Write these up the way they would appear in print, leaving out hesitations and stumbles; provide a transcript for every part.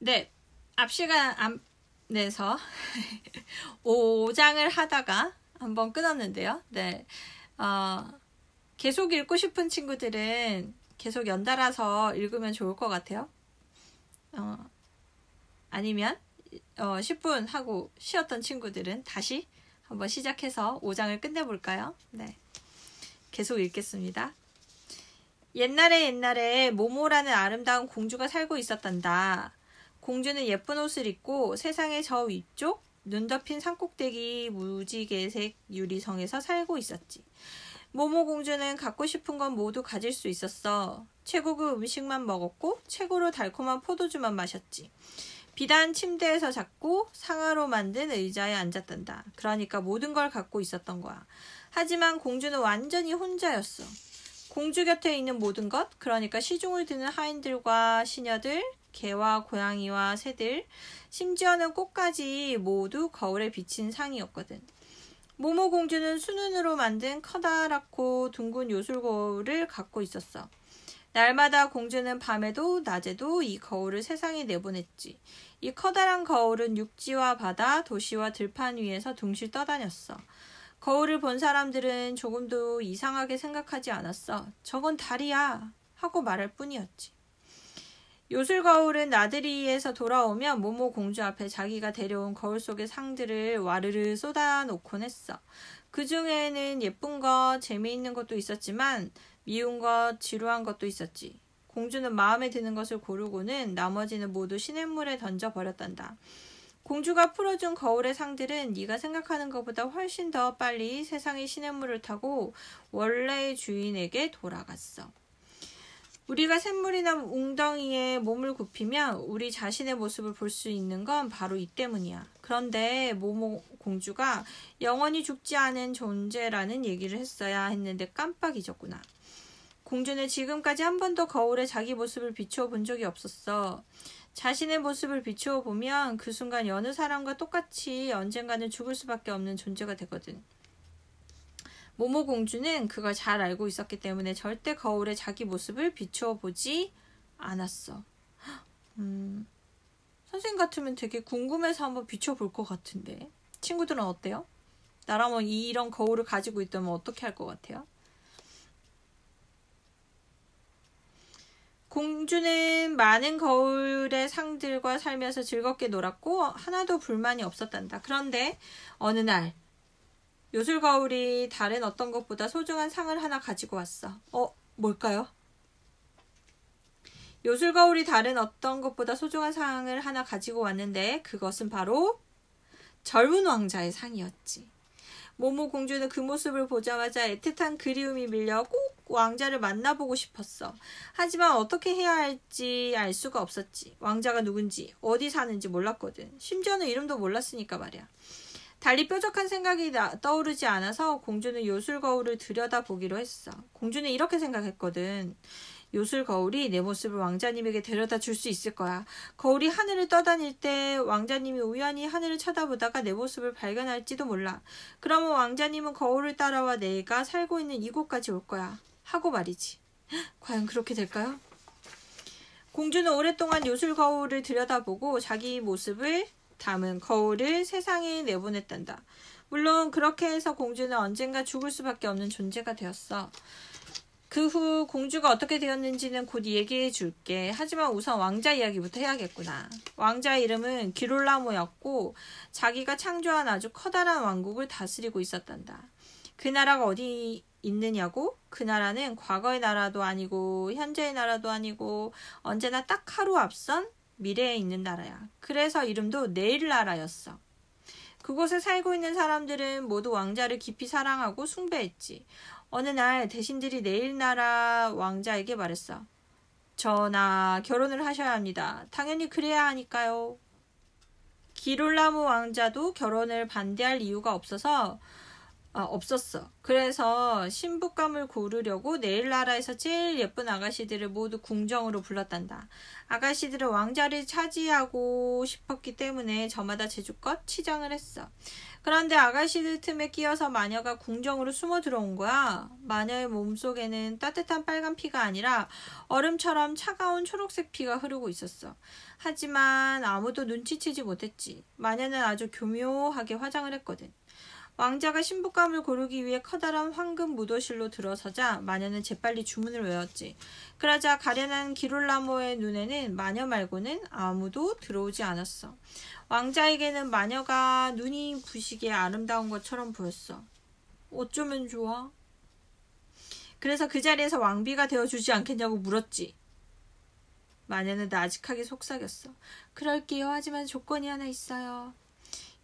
네, 앞 시간에서 5장을 하다가 한번 끊었는데요. 네, 계속 읽고 싶은 친구들은 계속 연달아서 읽으면 좋을 것 같아요. 아니면 10분 하고 쉬었던 친구들은 다시 한번 시작해서 5장을 끝내볼까요? 네, 계속 읽겠습니다. 옛날에 모모라는 아름다운 공주가 살고 있었단다. 공주는 예쁜 옷을 입고 세상의 저 위쪽 눈 덮인 산꼭대기 무지개색 유리성에서 살고 있었지. 모모 공주는 갖고 싶은 건 모두 가질 수 있었어. 최고급 음식만 먹었고 최고로 달콤한 포도주만 마셨지. 비단 침대에서 잤고 상아로 만든 의자에 앉았단다. 그러니까 모든 걸 갖고 있었던 거야. 하지만 공주는 완전히 혼자였어. 공주 곁에 있는 모든 것, 그러니까 시중을 드는 하인들과 시녀들, 개와 고양이와 새들, 심지어는 꽃까지 모두 거울에 비친 상이었거든. 모모 공주는 수눈으로 만든 커다랗고 둥근 요술 거울을 갖고 있었어. 날마다 공주는 밤에도 낮에도 이 거울을 세상에 내보냈지. 이 커다란 거울은 육지와 바다, 도시와 들판 위에서 둥실 떠다녔어. 거울을 본 사람들은 조금도 이상하게 생각하지 않았어. 저건 달이야 하고 말할 뿐이었지. 요술 거울은 나들이에서 돌아오면 모모 공주 앞에 자기가 데려온 거울 속의 상들을 와르르 쏟아놓곤 했어. 그 중에는 예쁜 것, 재미있는 것도 있었지만 미운 것, 지루한 것도 있었지. 공주는 마음에 드는 것을 고르고는 나머지는 모두 시냇물에 던져버렸단다. 공주가 풀어준 거울의 상들은 네가 생각하는 것보다 훨씬 더 빨리 세상의 시냇물을 타고 원래의 주인에게 돌아갔어. 우리가 샘물이나 웅덩이에 몸을 굽히면 우리 자신의 모습을 볼 수 있는 건 바로 이 때문이야. 그런데 모모 공주가 영원히 죽지 않은 존재라는 얘기를 했어야 했는데 깜빡 잊었구나. 공주는 지금까지 한 번도 거울에 자기 모습을 비추어 본 적이 없었어. 자신의 모습을 비추어 보면 그 순간 여느 사람과 똑같이 언젠가는 죽을 수밖에 없는 존재가 되거든. 모모 공주는 그걸 잘 알고 있었기 때문에 절대 거울에 자기 모습을 비추어 보지 않았어. 선생님 같으면 되게 궁금해서 한번 비추어 볼 것 같은데. 친구들은 어때요? 나라면 이런 거울을 가지고 있다면 어떻게 할 것 같아요? 공주는 많은 거울의 상들과 살면서 즐겁게 놀았고 하나도 불만이 없었단다. 그런데 어느 날 요술 거울이 다른 어떤 것보다 소중한 상을 하나 가지고 왔어. 뭘까요? 요술 거울이 다른 어떤 것보다 소중한 상을 하나 가지고 왔는데 그것은 바로 젊은 왕자의 상이었지. 모모 공주는 그 모습을 보자마자 애틋한 그리움이 밀려 꼭 왕자를 만나보고 싶었어. 하지만 어떻게 해야 할지 알 수가 없었지. 왕자가 누군지, 어디 사는지 몰랐거든. 심지어는 이름도 몰랐으니까 말이야. 달리 뾰족한 생각이 떠오르지 않아서 공주는 요술 거울을 들여다보기로 했어. 공주는 이렇게 생각했거든. 요술 거울이 내 모습을 왕자님에게 데려다 줄 수 있을 거야. 거울이 하늘을 떠다닐 때 왕자님이 우연히 하늘을 쳐다보다가 내 모습을 발견할지도 몰라. 그러면 왕자님은 거울을 따라와 내가 살고 있는 이곳까지 올 거야. 하고 말이지. 과연 그렇게 될까요? 공주는 오랫동안 요술 거울을 들여다보고 자기 모습을 담은 거울을 세상에 내보냈단다. 물론 그렇게 해서 공주는 언젠가 죽을 수밖에 없는 존재가 되었어. 그 후 공주가 어떻게 되었는지는 곧 얘기해 줄게. 하지만 우선 왕자 이야기부터 해야겠구나. 왕자의 이름은 기롤라모였고 자기가 창조한 아주 커다란 왕국을 다스리고 있었단다. 그 나라가 어디 있느냐고? 그 나라는 과거의 나라도 아니고 현재의 나라도 아니고 언제나 딱 하루 앞선 미래에 있는 나라야. 그래서 이름도 내일나라였어. 그곳에 살고 있는 사람들은 모두 왕자를 깊이 사랑하고 숭배했지. 어느 날 대신들이 내일나라 왕자에게 말했어. 전하, 결혼을 하셔야 합니다. 당연히 그래야 하니까요. 기롤라모 왕자도 결혼을 반대할 이유가 없어서 없었어. 그래서 신부감을 고르려고 내일나라에서 제일 예쁜 아가씨들을 모두 궁정으로 불렀단다. 아가씨들은 왕자를 차지하고 싶었기 때문에 저마다 제주껏 치장을 했어. 그런데 아가씨들 틈에 끼어서 마녀가 궁정으로 숨어 들어온 거야. 마녀의 몸속에는 따뜻한 빨간 피가 아니라 얼음처럼 차가운 초록색 피가 흐르고 있었어. 하지만 아무도 눈치채지 못했지. 마녀는 아주 교묘하게 화장을 했거든. 왕자가 신부감을 고르기 위해 커다란 황금 무도실로 들어서자 마녀는 재빨리 주문을 외웠지. 그러자 가련한 기롤라모의 눈에는 마녀 말고는 아무도 들어오지 않았어. 왕자에게는 마녀가 눈이 부시게 아름다운 것처럼 보였어. 어쩌면 좋아? 그래서 그 자리에서 왕비가 되어주지 않겠냐고 물었지. 마녀는 나직하게 속삭였어. 그럴게요. 하지만 조건이 하나 있어요.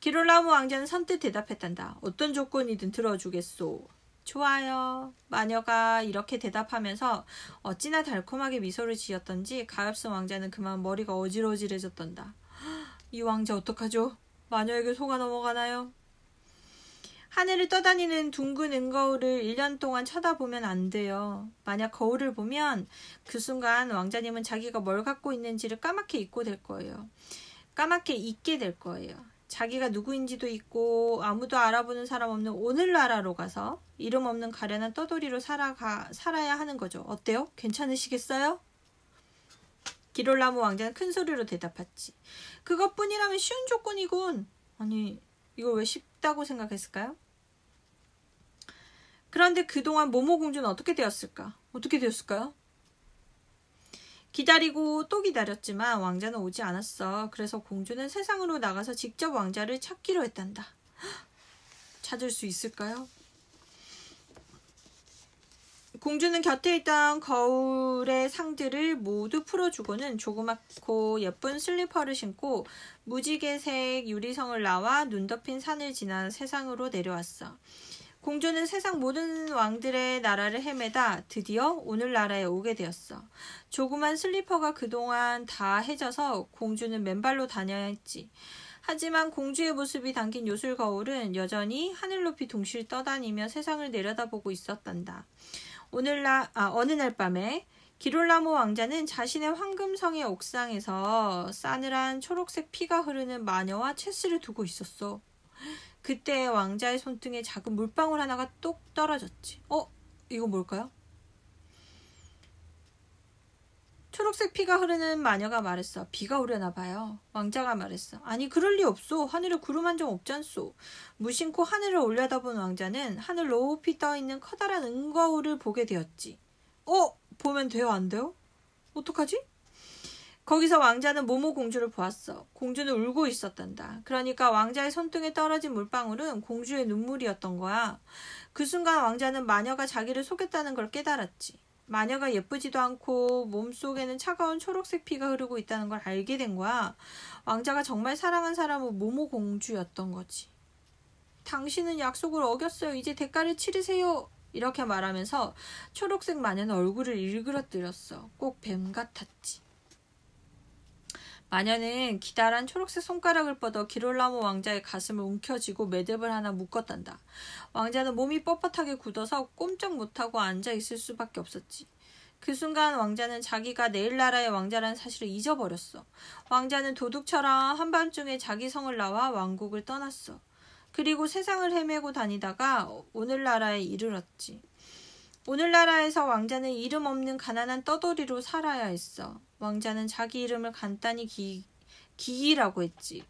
기롤라모 왕자는 선뜻 대답했단다. 어떤 조건이든 들어주겠소. 좋아요. 마녀가 이렇게 대답하면서 어찌나 달콤하게 미소를 지었던지 가엾은 왕자는 그만 머리가 어질어질해졌단다. 이 왕자 어떡하죠? 마녀에게 속아 넘어가나요? 하늘을 떠다니는 둥근 은거울을 1년 동안 쳐다보면 안 돼요. 만약 거울을 보면 그 순간 왕자님은 자기가 뭘 갖고 있는지를 까맣게 잊게 될 거예요. 자기가 누구인지도 잊고 아무도 알아보는 사람 없는 오늘나라로 가서 이름 없는 가련한 떠돌이로 살아야 하는 거죠. 어때요? 괜찮으시겠어요? 기롤라모 왕자는 큰 소리로 대답했지. 그것뿐이라면 쉬운 조건이군. 아니, 이걸 왜 쉽다고 생각했을까요? 그런데 그동안 모모공주는 어떻게 되었을까요? 기다리고 또 기다렸지만 왕자는 오지 않았어. 그래서 공주는 세상으로 나가서 직접 왕자를 찾기로 했단다. 찾을 수 있을까요? 공주는 곁에 있던 거울의 상들을 모두 풀어주고는 조그맣고 예쁜 슬리퍼를 신고 무지개색 유리성을 나와 눈 덮인 산을 지나 세상으로 내려왔어. 공주는 세상 모든 왕들의 나라를 헤매다 드디어 오늘나라에 오게 되었어. 조그만 슬리퍼가 그동안 다 해져서 공주는 맨발로 다녀야 했지. 하지만 공주의 모습이 담긴 요술 거울은 여전히 하늘 높이 둥실 떠다니며 세상을 내려다보고 있었단다. 어느 날 밤에 기롤라모 왕자는 자신의 황금성의 옥상에서 싸늘한 초록색 피가 흐르는 마녀와 체스를 두고 있었어. 그때 왕자의 손등에 작은 물방울 하나가 똑 떨어졌지. 이거 뭘까요? 초록색 피가 흐르는 마녀가 말했어. 비가 오려나 봐요. 왕자가 말했어. 아니, 그럴 리 없소. 하늘에 구름 한 점 없잖소. 무심코 하늘을 올려다본 왕자는 하늘 높이 떠있는 커다란 은거울을 보게 되었지. 보면 돼요? 안 돼요? 어떡하지? 거기서 왕자는 모모공주를 보았어. 공주는 울고 있었단다. 그러니까 왕자의 손등에 떨어진 물방울은 공주의 눈물이었던 거야. 그 순간 왕자는 마녀가 자기를 속였다는 걸 깨달았지. 마녀가 예쁘지도 않고 몸속에는 차가운 초록색 피가 흐르고 있다는 걸 알게 된 거야. 왕자가 정말 사랑한 사람은 모모공주였던 거지. 당신은 약속을 어겼어요. 이제 대가를 치르세요. 이렇게 말하면서 초록색 마녀는 얼굴을 일그러뜨렸어. 꼭 뱀 같았지. 마녀는 기다란 초록색 손가락을 뻗어 기롤라모 왕자의 가슴을 움켜쥐고 매듭을 하나 묶었단다. 왕자는 몸이 뻣뻣하게 굳어서 꼼짝 못하고 앉아있을 수밖에 없었지. 그 순간 왕자는 자기가 내일나라의 왕자라는 사실을 잊어버렸어. 왕자는 도둑처럼 한밤중에 자기 성을 나와 왕국을 떠났어. 그리고 세상을 헤매고 다니다가 오늘나라에 이르렀지. 오늘나라에서 왕자는 이름 없는 가난한 떠돌이로 살아야 했어. 왕자는 자기 이름을 간단히 기기라고 했지.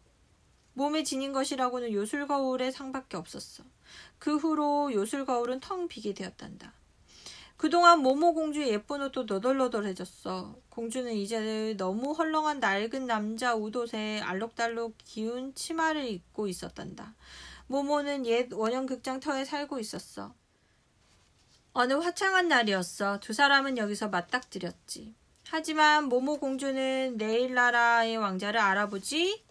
몸에 지닌 것이라고는 요술거울의 상밖에 없었어. 그 후로 요술거울은 텅 비게 되었단다. 그동안 모모공주의 예쁜 옷도 너덜너덜해졌어. 공주는 이제 너무 헐렁한 낡은 남자 옷옷에 알록달록 기운 치마를 입고 있었단다. 모모는 옛 원형극장 터에 살고 있었어. 어느 화창한 날이었어. 두 사람은 여기서 맞닥뜨렸지. 하지만 모모공주는 내일나라의 왕자를 알아보지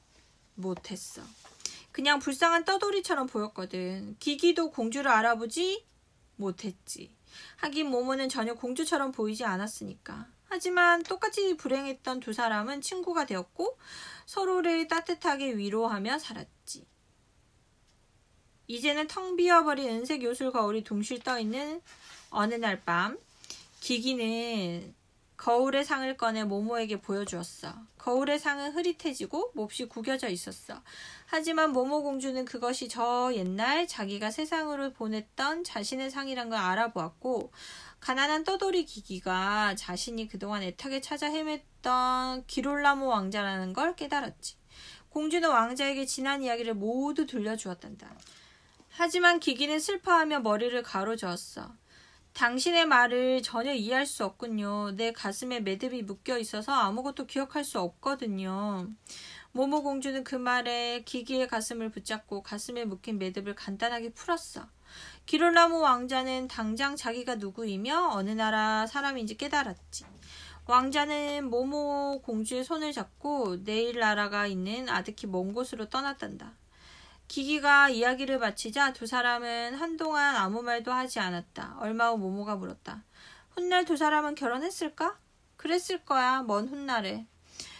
못했어. 그냥 불쌍한 떠돌이처럼 보였거든. 기기도 공주를 알아보지 못했지. 하긴 모모는 전혀 공주처럼 보이지 않았으니까. 하지만 똑같이 불행했던 두 사람은 친구가 되었고 서로를 따뜻하게 위로하며 살았지. 이제는 텅 비어버린 은색 요술 거울이 둥실 떠있는 어느 날 밤, 기기는 거울의 상을 꺼내 모모에게 보여주었어. 거울의 상은 흐릿해지고 몹시 구겨져 있었어. 하지만 모모 공주는 그것이 저 옛날 자기가 세상으로 보냈던 자신의 상이란 걸 알아보았고, 가난한 떠돌이 기기가 자신이 그동안 애타게 찾아 헤맸던 기롤라모 왕자라는 걸 깨달았지. 공주는 왕자에게 지난 이야기를 모두 들려주었단다. 하지만 기기는 슬퍼하며 머리를 가로저었어. 당신의 말을 전혀 이해할 수 없군요. 내 가슴에 매듭이 묶여 있어서 아무것도 기억할 수 없거든요. 모모 공주는 그 말에 기기의 가슴을 붙잡고 가슴에 묶인 매듭을 간단하게 풀었어. 기롤라모 왕자는 당장 자기가 누구이며 어느 나라 사람인지 깨달았지. 왕자는 모모 공주의 손을 잡고 네일 나라가 있는 아득히 먼 곳으로 떠났단다. 기기가 이야기를 마치자 두 사람은 한동안 아무 말도 하지 않았다. 얼마 후 모모가 물었다. 훗날 두 사람은 결혼했을까? 그랬을 거야. 먼 훗날에.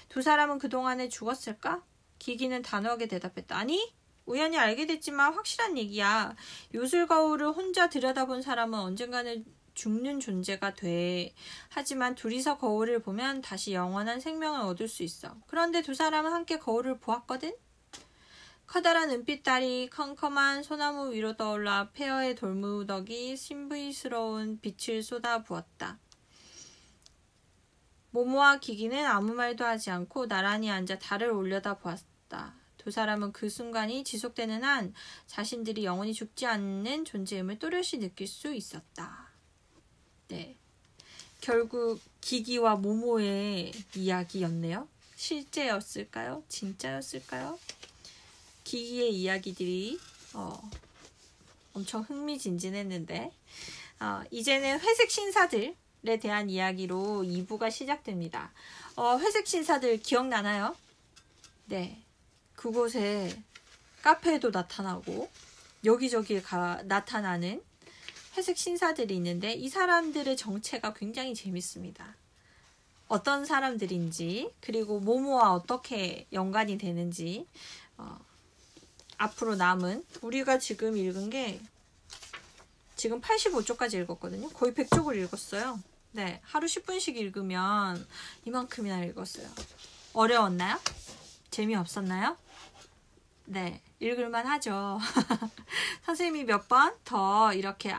두 사람은 그동안에 죽었을까? 기기는 단호하게 대답했다. 아니, 우연히 알게 됐지만 확실한 얘기야. 요술 거울을 혼자 들여다본 사람은 언젠가는 죽는 존재가 돼. 하지만 둘이서 거울을 보면 다시 영원한 생명을 얻을 수 있어. 그런데 두 사람은 함께 거울을 보았거든? 커다란 은빛달이 컴컴한 소나무 위로 떠올라 폐허의 돌무더기 신비스러운 빛을 쏟아부었다. 모모와 기기는 아무 말도 하지 않고 나란히 앉아 달을 올려다 보았다. 두 사람은 그 순간이 지속되는 한 자신들이 영원히 죽지 않는 존재임을 또렷이 느낄 수 있었다. 네, 결국 기기와 모모의 이야기였네요. 실제였을까요? 진짜였을까요? 기기의 이야기들이 엄청 흥미진진했는데 이제는 회색 신사들에 대한 이야기로 2부가 시작됩니다. 회색 신사들 기억나나요? 네, 그곳에 카페에도 나타나고 여기저기에 나타나는 회색 신사들이 있는데 이 사람들의 정체가 굉장히 재밌습니다. 어떤 사람들인지 그리고 모모와 어떻게 연관이 되는지 앞으로 남은 우리가 지금 읽은 게 지금 85쪽까지 읽었거든요. 거의 100쪽을 읽었어요. 네, 하루 10분씩 읽으면 이만큼이나 읽었어요. 어려웠나요? 재미없었나요? 네, 읽을만 하죠. 선생님이 몇 번 더 이렇게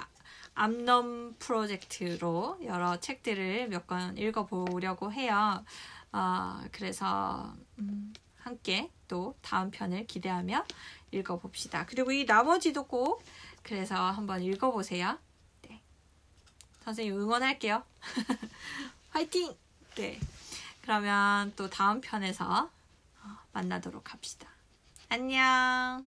암넘 프로젝트로 여러 책들을 몇 권 읽어보려고 해요. 그래서 함께 또 다음 편을 기대하며 읽어봅시다. 그리고 이 나머지도 꼭 그래서 한번 읽어보세요. 네, 선생님 응원할게요. 화이팅! 네, 그러면 또 다음 편에서 만나도록 합시다. 안녕!